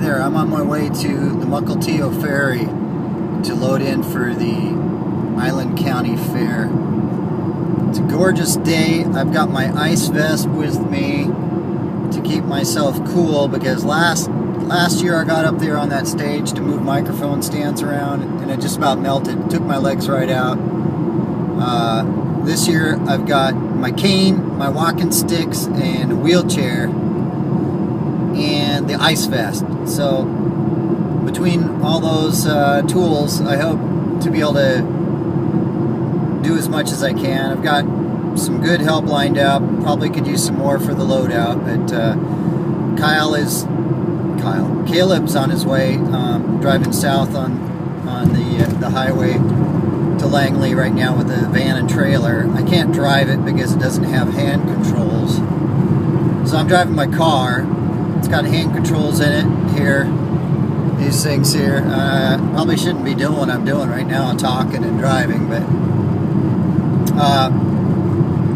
there, I'm on my way to the Mukilteo ferry to load in for the Island County Fair. It's a gorgeous day. I've got my ice vest with me to keep myself cool because last year I got up there on that stage to move microphone stands around and it just about melted. It took my legs right out. This year I've got my cane, my walking sticks, and a wheelchair, and the ice vest. So between all those tools, I hope to be able to do as much as I can. I've got some good help lined up. Probably could use some more for the loadout, but Caleb's on his way, driving south on the highway to Langley right now with a van and trailer. I can't drive it because it doesn't have hand controls. So I'm driving my car. It's got hand controls in it here. These things here. Probably shouldn't be doing what I'm doing right now, talking and driving, but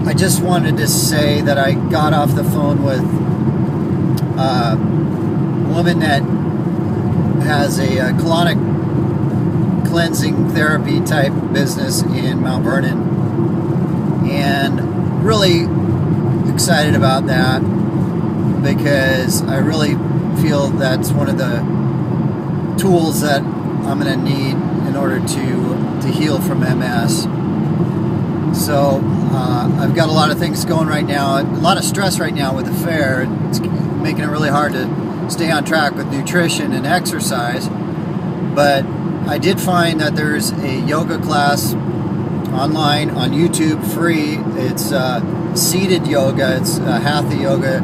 I just wanted to say that I got off the phone with a woman that has a colonic cleansing therapy type business in Mount Vernon, and really excited about that because I really feel that's one of the tools that I'm going to need in order to heal from MS. So I've got a lot of things going right now, a lot of stress right now with the fair. It's making it really hard to stay on track with nutrition and exercise, but I did find that there's a yoga class online on YouTube, free. It's seated yoga. It's hatha yoga.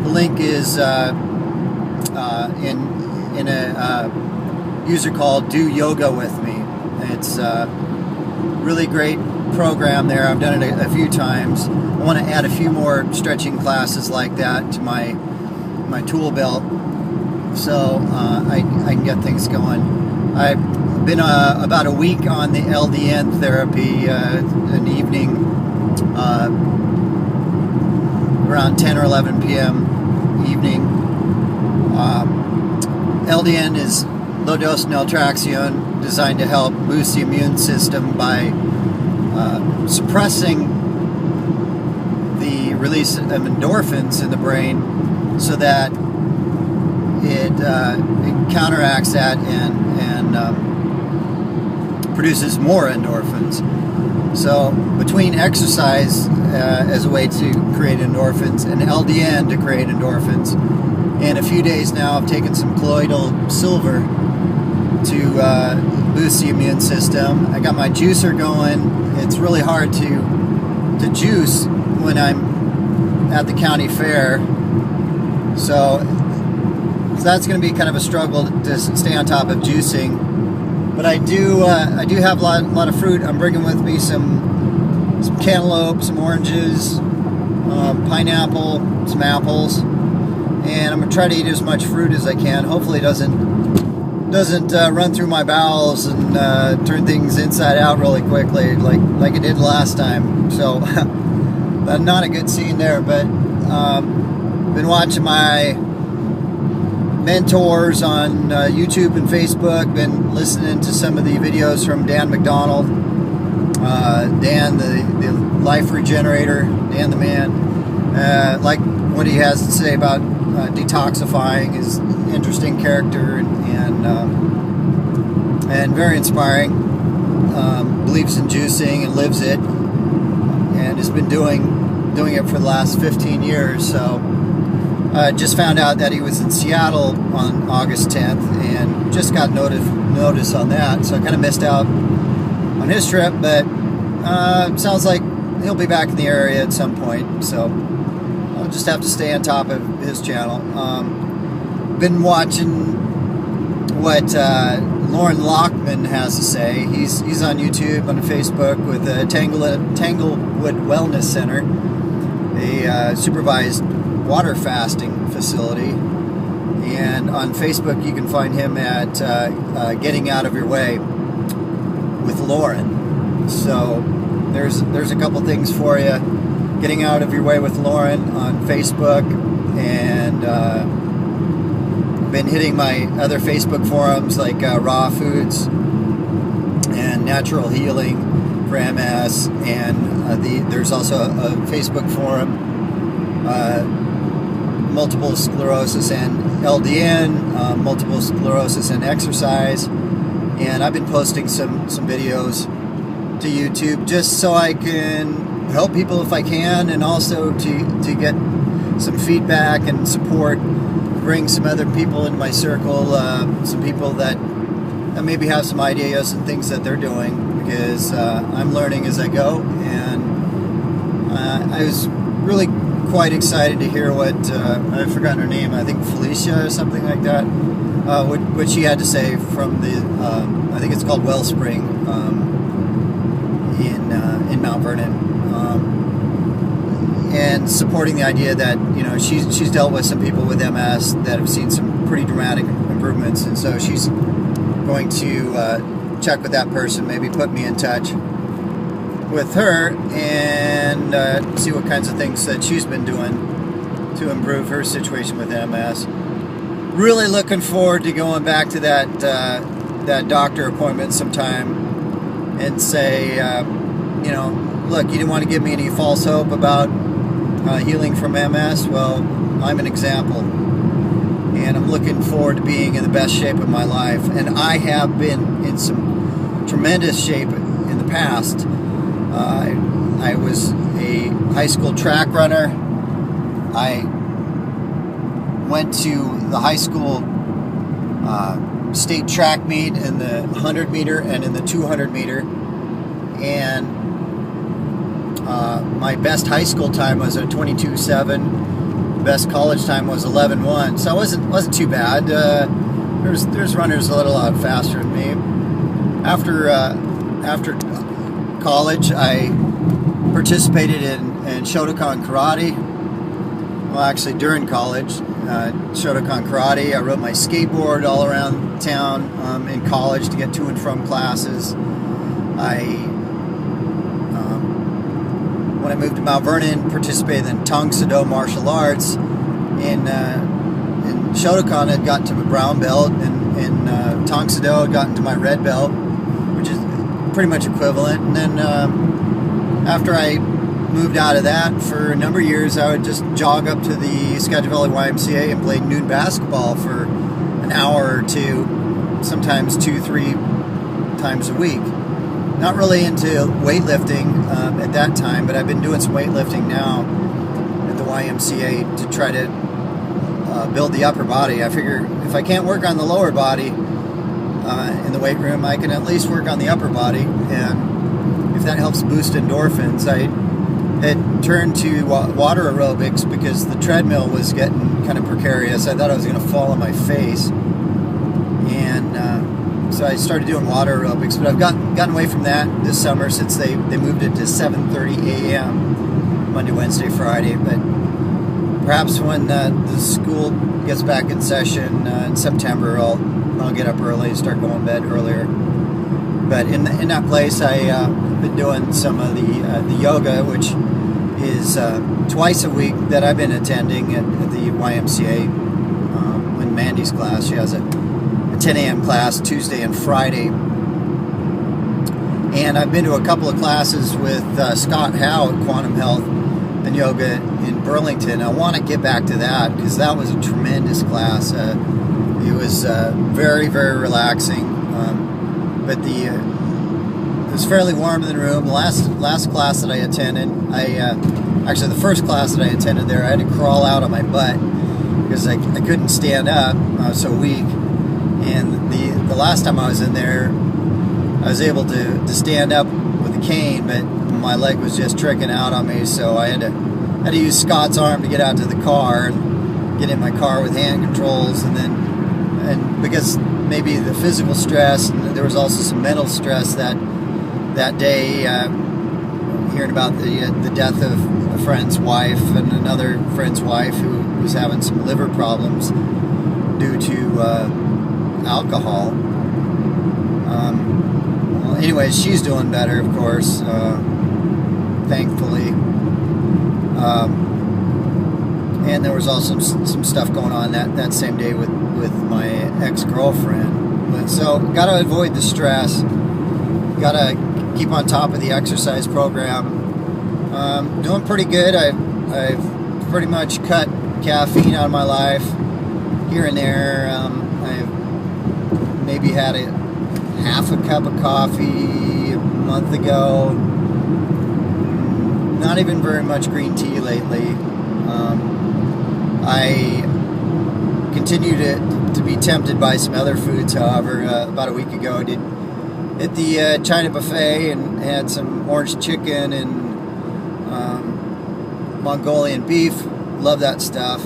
The link is in a user called Do Yoga With Me. It's a really great program there. I've done it a few times. I want to add a few more stretching classes like that to my tool belt, so I can get things going. I've been about a week on the LDN therapy, an evening around 10 or 11 p.m. evening. LDN is low-dose naltrexone, designed to help boost the immune system by suppressing the release of endorphins in the brain so that it counteracts that and produces more endorphins. So between exercise as a way to create endorphins and LDN to create endorphins, and a few days now I've taken some colloidal silver to boost the immune system. I got my juicer going. It's really hard to juice when I'm at the county fair, so that's going to be kind of a struggle to stay on top of juicing. But I do have a lot of fruit. I'm bringing with me some cantaloupe, some oranges, pineapple, some apples, and I'm gonna try to eat as much fruit as I can. Hopefully it doesn't run through my bowels and turn things inside out really quickly like it did last time. So not a good scene there, but been watching my mentors on YouTube and Facebook, been listening to some of the videos from Dan McDonald, Dan the life regenerator, Dan the man. Like what he has to say about detoxifying. Is interesting character and very inspiring. Believes in juicing and lives it, and has been doing it for the last 15 years. So just found out that he was in Seattle on August 10th and just got notice on that, so I kind of missed out on his trip, but sounds like he'll be back in the area at some point, so I'll just have to stay on top of his channel. Been watching what Lauren Lockman has to say. He's on YouTube, on Facebook with the Tanglewood Wellness Center, a supervised water fasting facility, and on Facebook you can find him at Getting Out of Your Way with Lauren. So there's a couple things for you. Getting Out of Your Way with Lauren on Facebook, and been hitting my other Facebook forums like Raw Foods and Natural Healing for MS, and there's also a Facebook forum, Multiple Sclerosis and LDN, Multiple Sclerosis and Exercise, and I've been posting some videos to YouTube just so I can help people if I can, and also to get some feedback and support, bring some other people into my circle, some people that maybe have some ideas and things that they're doing, because I'm learning as I go, and I was really quite excited to hear what, I've forgotten her name, I think Felicia or something like that, what she had to say from the, I think it's called Wellspring in Mount Vernon. And supporting the idea that, you know, she's dealt with some people with MS that have seen some pretty dramatic improvements, and so she's going to check with that person, maybe put me in touch with her, and see what kinds of things that she's been doing to improve her situation with MS. Really looking forward to going back to that doctor appointment sometime and say, you know, look, you didn't want to give me any false hope about healing from MS. Well, I'm an example, and I'm looking forward to being in the best shape of my life, and I have been in some tremendous shape in the past. I was a high school track runner. I went to the high school state track meet in the 100 meter and in the 200 meter, and my best high school time was a 22.7. Best college time was 11.1. So it wasn't too bad. There's runners a little faster than me. After college, I participated in Shotokan karate. Well, actually during college, Shotokan karate. I rode my skateboard all around town in college to get to and from classes. When I moved to Mount Vernon, participated in Tang Soo martial arts. In Shotokan, I'd gotten to my brown belt, and in Tang Soo I'd gotten to my red belt, which is pretty much equivalent. And then after I moved out of that, for a number of years, I would just jog up to the Skagit Valley YMCA and play noon basketball for an hour or two, sometimes 2-3 times a week. Not really into weightlifting at that time, but I've been doing some weightlifting now at the YMCA to try to build the upper body. I figure if I can't work on the lower body in the weight room, I can at least work on the upper body, and if that helps boost endorphins. I had turned to water aerobics because the treadmill was getting kind of precarious. I thought I was going to fall on my face, and so I started doing water aerobics, but I've gotten away from that this summer since they moved it to 7:30 a.m. Monday, Wednesday, Friday. But perhaps when the school gets back in session in September, I'll get up early and start going to bed earlier. But in that place, I've been doing some of the yoga, which is twice a week that I've been attending at the YMCA. In Mandy's class, she has a 10 a.m. class Tuesday and Friday, and I've been to a couple of classes with Scott Howe at Quantum Health and Yoga in Burlington. I want to get back to that because that was a tremendous class. It was very, very relaxing, but it was fairly warm in the room. The last class that I attended, actually the first class that I attended there, I had to crawl out on my butt because I couldn't stand up. I was so weak. And the last time I was in there, I was able to stand up with a cane, but my leg was just tricking out on me, so I had to use Scott's arm to get out to the car and get in my car with hand controls, and because maybe the physical stress, and there was also some mental stress that day, hearing about the death of a friend's wife and another friend's wife who was having some liver problems due to alcohol. Well, anyways, she's doing better, of course, thankfully. And there was also some stuff going on that same day with with my ex-girlfriend. But so gotta avoid the stress. Gotta keep on top of the exercise program. Doing pretty good. I've pretty much cut caffeine out of my life here and there. I've maybe had half a cup of coffee a month ago. Not even very much green tea lately. I continue to be tempted by some other foods, however. About a week ago I did hit the China buffet and had some orange chicken and Mongolian beef. Love that stuff.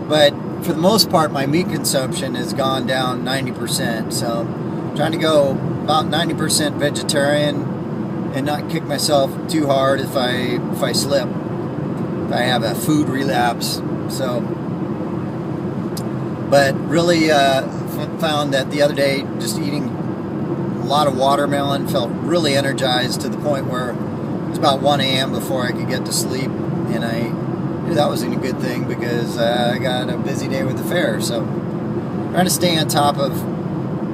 But for the most part, my meat consumption has gone down 90%. So I'm trying to go about 90% vegetarian and not kick myself too hard if I slip, if I have a food relapse. So, but really found that the other day, just eating a lot of watermelon, felt really energized to the point where it was about 1 a.m. before I could get to sleep, and I knew that wasn't a good thing because I got a busy day with the fair. So trying to stay on top of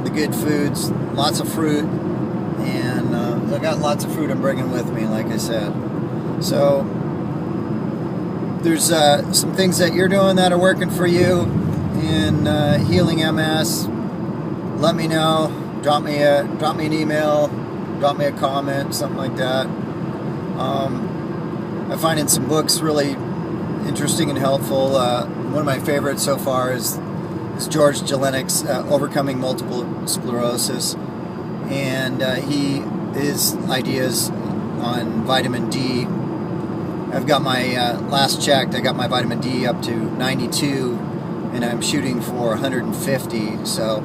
the good foods, lots of fruit, and I got lots of fruit I'm bringing with me, like I said. So there's some things that you're doing that are working for you in healing MS. Let me know. Drop me an email. Drop me a comment, something like that. I find in some books really interesting and helpful. One of my favorites so far is George Jelenich's Overcoming Multiple Sclerosis, and his ideas on vitamin D. I've got my last checked, I got my vitamin D up to 92, and I'm shooting for 150. So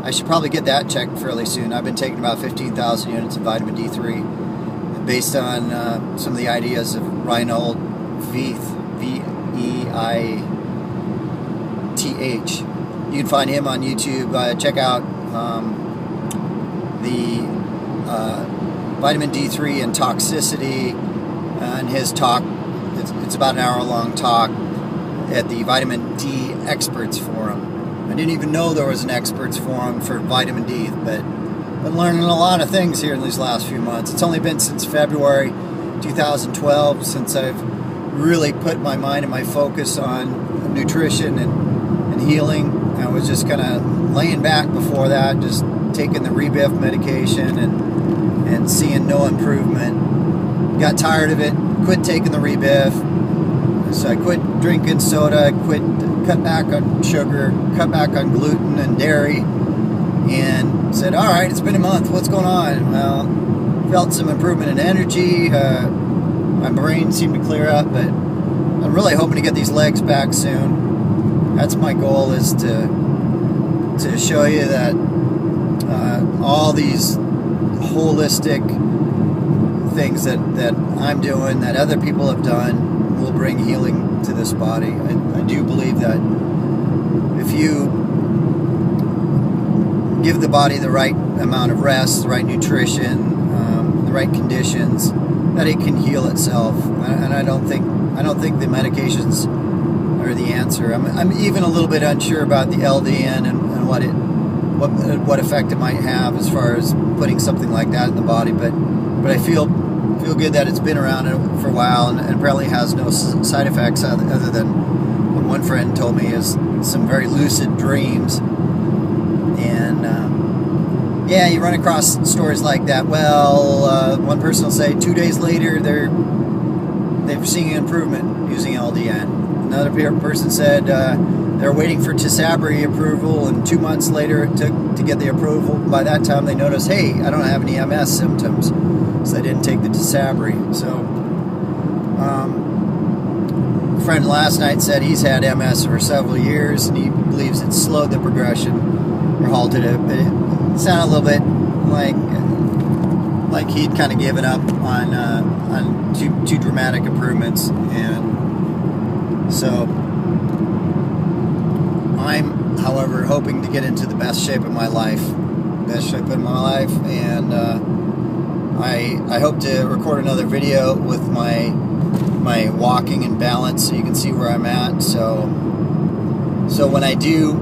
I should probably get that checked fairly soon. I've been taking about 15,000 units of vitamin D3 based on some of the ideas of Reinhold Veith, V-E-I-T-H. You can find him on YouTube. Check out the vitamin D3 and toxicity and his talk. It's about an hour-long talk at the Vitamin D Experts Forum. I didn't even know there was an experts forum for vitamin D, but I've been learning a lot of things here in these last few months. It's only been since February 2012 since I've really put my mind and my focus on nutrition and healing. I was just kind of laying back before that, just taking the Rebiff medication and seeing no improvement. Got tired of it, quit taking the Rebiff. So I quit drinking soda, cut back on sugar, cut back on gluten and dairy, and said, all right, it's been a month, what's going on? Well, felt some improvement in energy, my brain seemed to clear up, but I'm really hoping to get these legs back soon. That's my goal, is to show you that all these holistic things that I'm doing, that other people have done, will bring healing to this body. I do believe that if you give the body the right amount of rest, the right nutrition, the right conditions, that it can heal itself. And I don't think the medications are the answer. I'm even a little bit unsure about the LDN and what effect it might have as far as putting something like that in the body. But I feel good that it's been around for a while and apparently has no side effects other than what one friend told me is some very lucid dreams. And yeah, you run across stories like that. Well, one person will say 2 days later they're seeing an improvement using LDN. Another person said they're waiting for Tisabri approval, and 2 months later it took to get the approval. By that time they noticed, hey, I don't have any MS symptoms, so they didn't take the Tisabri. So a friend last night said he's had MS for several years, and he believes it's slowed the progression or halted it. But it sounded a little bit like he'd kind of given up on too dramatic improvements, and so I'm, however, hoping to get into the best shape of my life, and I hope to record another video with my walking and balance so you can see where I'm at. So when I do